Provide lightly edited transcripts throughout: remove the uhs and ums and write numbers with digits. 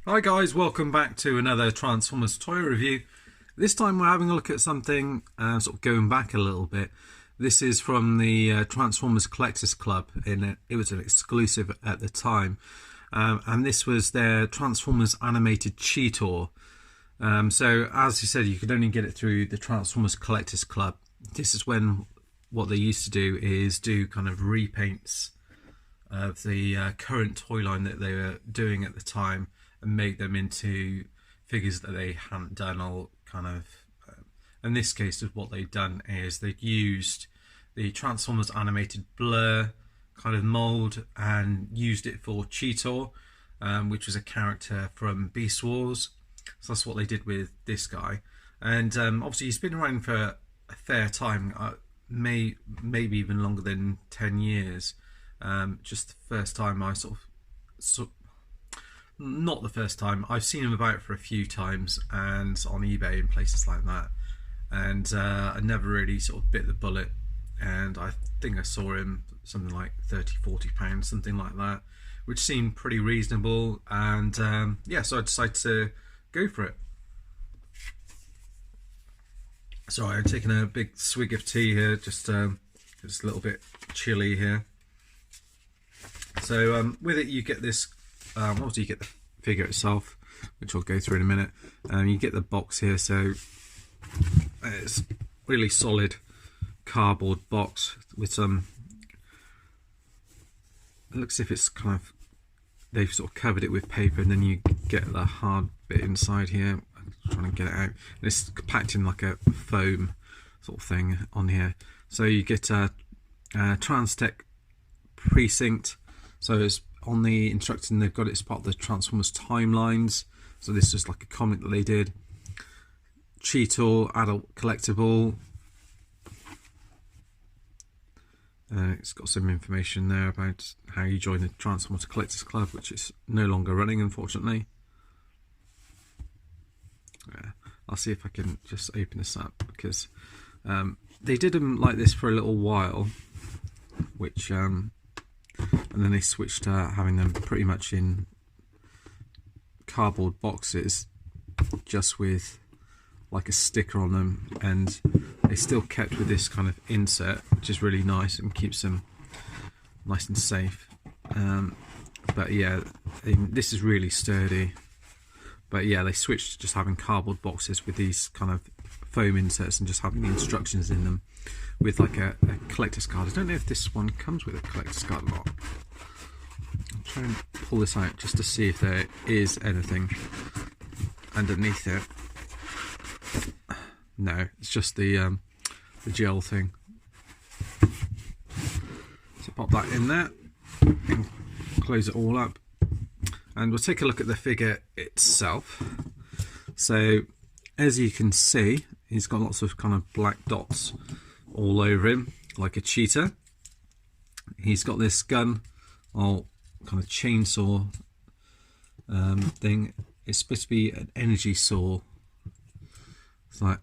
Hi guys, welcome back to another Transformers toy review. This time we're having a look at something sort of going back a little bit. This is from the Transformers Collectors Club, and it was an exclusive at the time. And this was their Transformers Animated Cheetor. So as you said, you could only get it through the Transformers Collectors Club. This is when what they used to do is do kind of repaints of the current toy line that they were doing at the time and make them into figures that they hadn't done, or kind of in this case what they'd done is they'd used the Transformers animated blur kind of mold and used it for Cheetor, which was a character from Beast Wars. So that's what they did with this guy. And obviously he's been around for a fair time, maybe even longer than 10 years. Just the first time I not the first time, I've seen him about for a few times and on eBay and places like that, and I never really sort of bit the bullet, and I think I saw him something like £30–40, something like that, which seemed pretty reasonable, and yeah, so I decided to go for it. Sorry, I'm taking a big swig of tea here, just a little bit chilly here. So with it you get this, obviously you get the figure itself, which I'll go through in a minute. You get the box here, so it's really solid cardboard box with some, it looks as if it's kind of, they've sort of covered it with paper, and then you get the hard bit inside here. I'm trying to get it out, and it's packed in like a foam sort of thing on here. So you get a Transtech precinct. So it's on the instruction, they've got it as part of the Transformers timelines. So this is like a comic that they did. Cheetor adult collectible. It's got some information there about how you join the Transformers Collectors Club, which is no longer running, unfortunately. I'll see if I can just open this up, because they did them like this for a little while, which and then they switched to having them pretty much in cardboard boxes, just with like a sticker on them, and they still kept with this kind of insert, which is really nice and keeps them nice and safe. But yeah, this is really sturdy. But yeah, they switched to just having cardboard boxes with these kind of foam inserts and just having the instructions in them with like a collector's card. I don't know if this one comes with a collector's card or not. I'll try and pull this out just to see if there is anything underneath it. No, it's just the gel thing. So pop that in there and close it all up, and we'll take a look at the figure itself. So as you can see, he's got lots of kind of black dots all over him, like a cheetah. He's got this gun, or kind of chainsaw thing. It's supposed to be an energy saw. It's like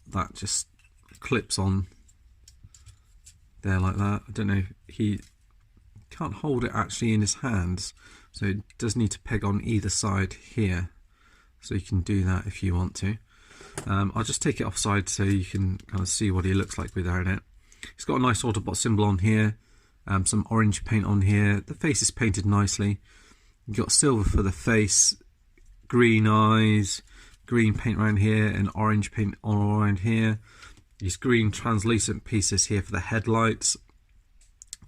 that, just clips on there like that. I don't know, he can't hold it actually in his hands, so it does need to peg on either side here, so you can do that if you want to. I'll just take it offside so you can kind of see what he looks like without it. He's got a nice Autobot symbol on here, some orange paint on here. The face is painted nicely. You've got silver for the face, green eyes, green paint around here, and orange paint all around here. These green translucent pieces here for the headlights,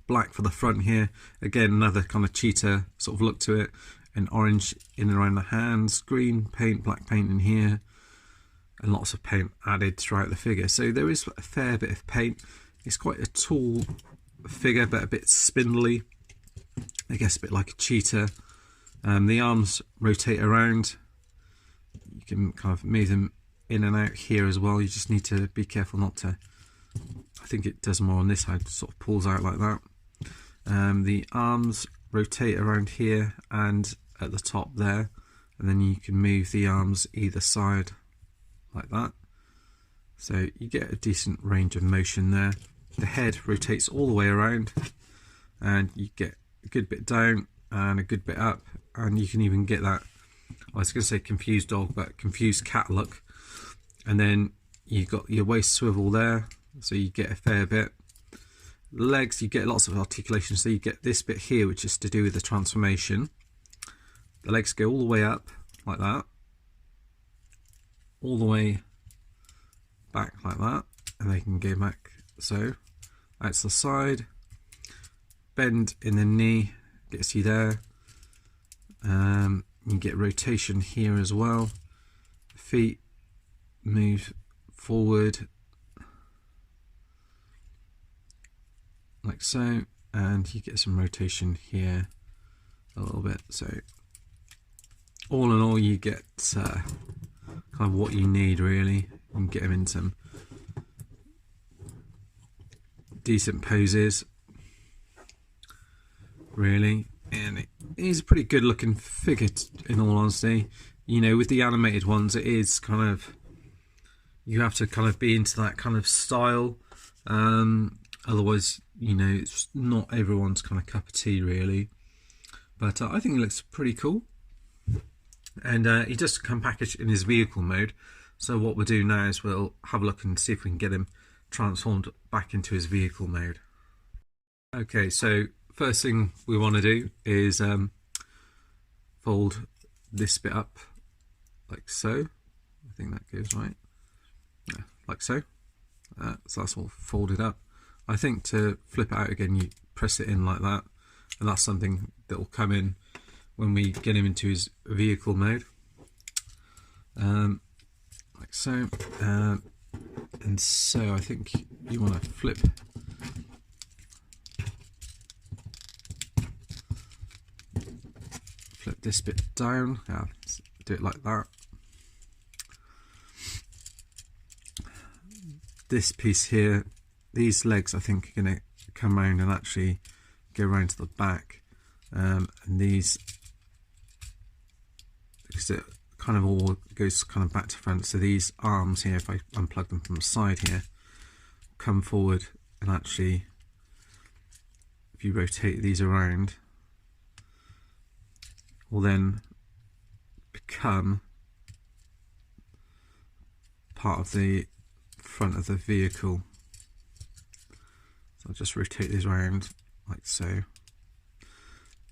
black for the front here. Again, another kind of cheetah sort of look to it, and orange in and around the hands, green paint, black paint in here, and lots of paint added throughout the figure. So there is a fair bit of paint. It's quite a tall figure, but a bit spindly, I guess a bit like a cheetah. The arms rotate around. You can kind of move them in and out here as well. You just need to be careful not to, I think it does more on this side, sort of pulls out like that. The arms rotate around here and at the top there, and then you can move the arms either side like that, so you get a decent range of motion there. The head rotates all the way around, and you get a good bit down and a good bit up, and you can even get that I was going to say confused dog, but confused cat look. And then you got your waist swivel there, so you get a fair bit. Legs, you get lots of articulation, so you get this bit here, which is to do with the transformation. The legs go all the way up like that, all the way back like that, and they can go back so out to the side. Bend in the knee gets you there. You get rotation here as well. Feet move forward like so, and you get some rotation here a little bit. So all in all, you get kind of what you need really. You can get them in some decent poses really, and he's a pretty good looking figure in all honesty. You know, with the animated ones, it is kind of, you have to kind of be into that kind of style, otherwise, you know, it's not everyone's kind of cup of tea really. But I think it looks pretty cool, and he does come packaged in his vehicle mode. So what we'll do now is we'll have a look and see if we can get him transformed back into his vehicle mode. Okay, so first thing we want to do is fold this bit up like so. I think that goes right. Yeah, like so. So that's all folded up. I think to flip it out again, you press it in like that, and that's something that will come in when we get him into his vehicle mode. Like so. And so I think you want to flip this bit down. Yeah, do it like that. This piece here, these legs I think are going to come around and actually go around to the back, and these, because it kind of all goes kind of back to front, so these arms here, if I unplug them from the side here, come forward, and actually if you rotate these around, will then become part of the front of the vehicle. So I'll just rotate these around like so,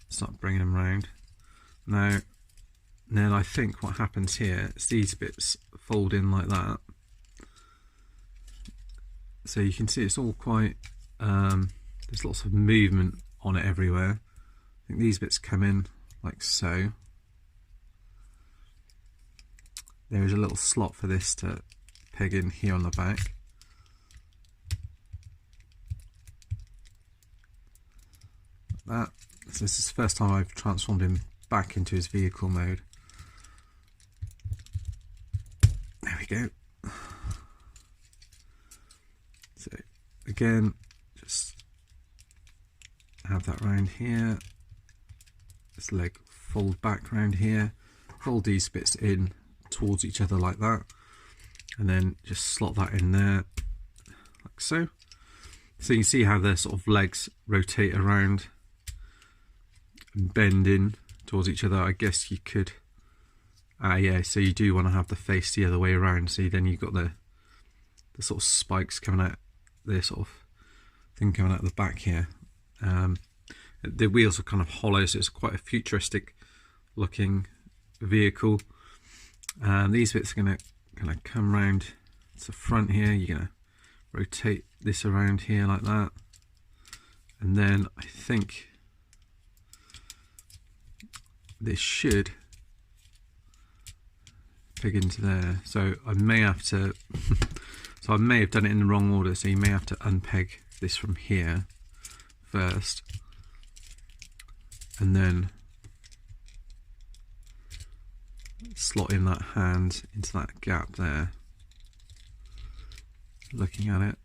start bringing them around. Now then I think what happens here is these bits fold in like that, so you can see it's all quite there's lots of movement on it everywhere. I think these bits come in like so. There is a little slot for this to peg in here on the back. Like that. So this is the first time I've transformed him back into his vehicle mode. There we go. So again, just have that round here. This leg fold back round here, fold these bits in towards each other like that, and then just slot that in there like so. So you can see how the sort of legs rotate around and bend in towards each other. I guess you could, yeah, so you do want to have the face the other way around, so then you've got the sort of spikes coming out, the sort of thing coming out the back here. The wheels are kind of hollow, so it's quite a futuristic looking vehicle. These bits are going to kind of come round to the front here. You're going to rotate this around here like that, and then I think this should peg into there. So I may have to so I may have done it in the wrong order, so you may have to unpeg this from here first, and then slot in that hand into that gap there, looking at it.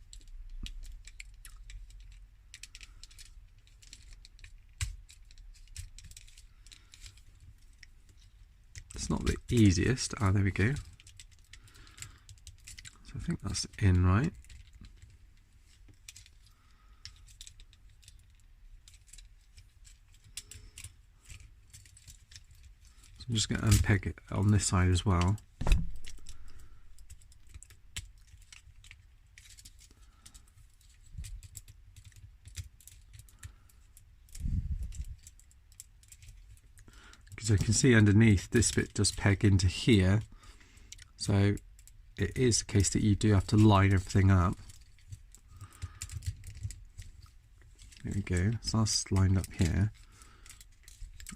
It's not the easiest. Ah, there we go. So I think that's in right. So I'm just going to unpeg it on this side as well. Because I can see underneath this bit does peg into here, so it is the case that you do have to line everything up. There we go, so that's lined up here.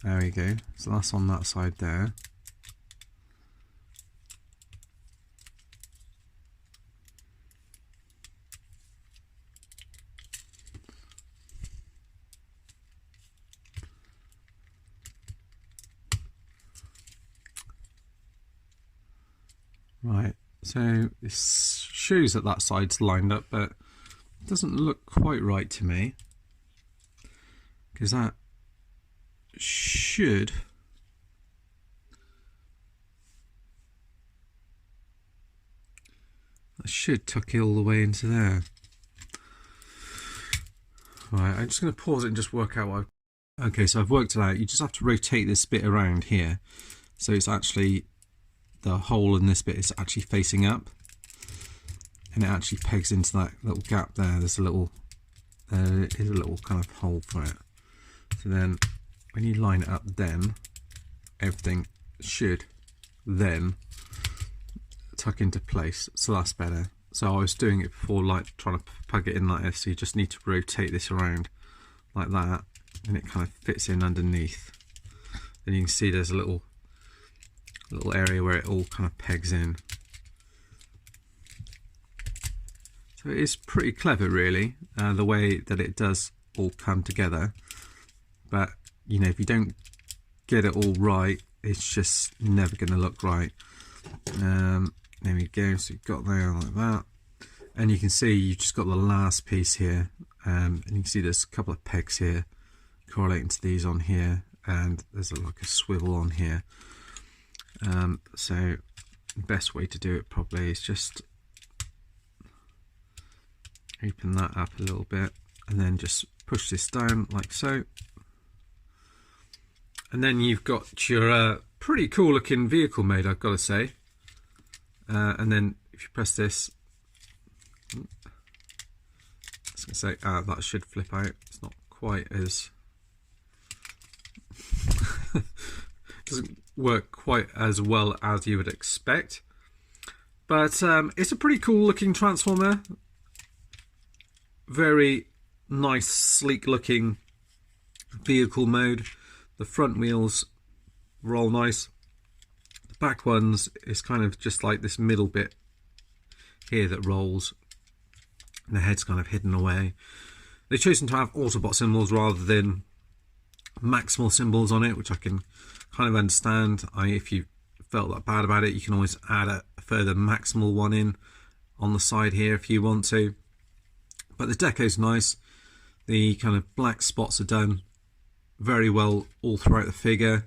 There we go, so that's on that side there. Right, so this shows that that side's lined up, but it doesn't look quite right to me, because that should tuck it all the way into there. Right, I'm just going to pause it and just work out what okay, so I've worked it out. You just have to rotate this bit around here, so it's actually the hole in this bit is actually facing up, and it actually pegs into that little gap there. There's a little kind of hole for it. So then when you line it up, then everything should then tuck into place, so that's better. So I was doing it before, like trying to plug it in like this, so you just need to rotate this around like that, and it kind of fits in underneath. Then you can see there's a little area where it all kind of pegs in. So it is pretty clever, really, the way that it does all come together. But you know, if you don't get it all right, it's just never going to look right. There we go. So you've got there like that, and you can see you've just got the last piece here, and you can see there's a couple of pegs here correlating to these on here, and there's like a swivel on here. So the best way to do it probably is just open that up a little bit and then just push this down like so, and then you've got your pretty cool looking vehicle made, I've got to say. And then if you press this, I was going to say that should flip out. It's not quite as doesn't work quite as well as you would expect, but it's a pretty cool looking transformer. Very nice, sleek looking vehicle mode. The front wheels roll nice. The back ones is kind of just like this middle bit here that rolls, and the head's kind of hidden away. They've chosen to have Autobot symbols rather than Maximal symbols on it, which I can kind of understand. If you felt that bad about it, you can always add a further Maximal one in on the side here if you want to. But the deco's nice. The kind of black spots are done very well all throughout the figure.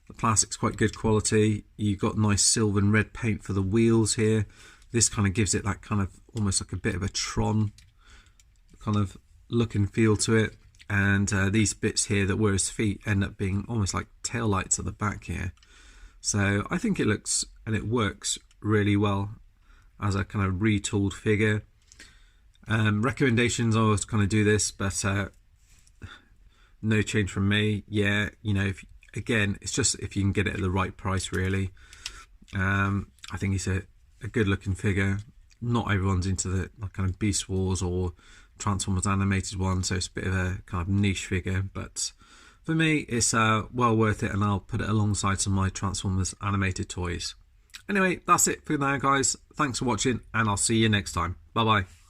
The plastic's quite good quality. You've got nice silver and red paint for the wheels here. This kind of gives it that kind of almost like a bit of a Tron kind of look and feel to it. And these bits here that were his feet end up being almost like tail lights at the back here. So I think it looks and it works really well as a kind of retooled figure. Recommendations, I always kind of do this, but no change from me. Yeah, you know, again, it's just if you can get it at the right price, really. I think it's a good looking figure. Not everyone's into the kind of Beast Wars or Transformers animated one, so it's a bit of a kind of niche figure, but for me it's well worth it, and I'll put it alongside some of my Transformers animated toys. Anyway, that's it for now, guys. Thanks for watching, and I'll see you next time. Bye bye.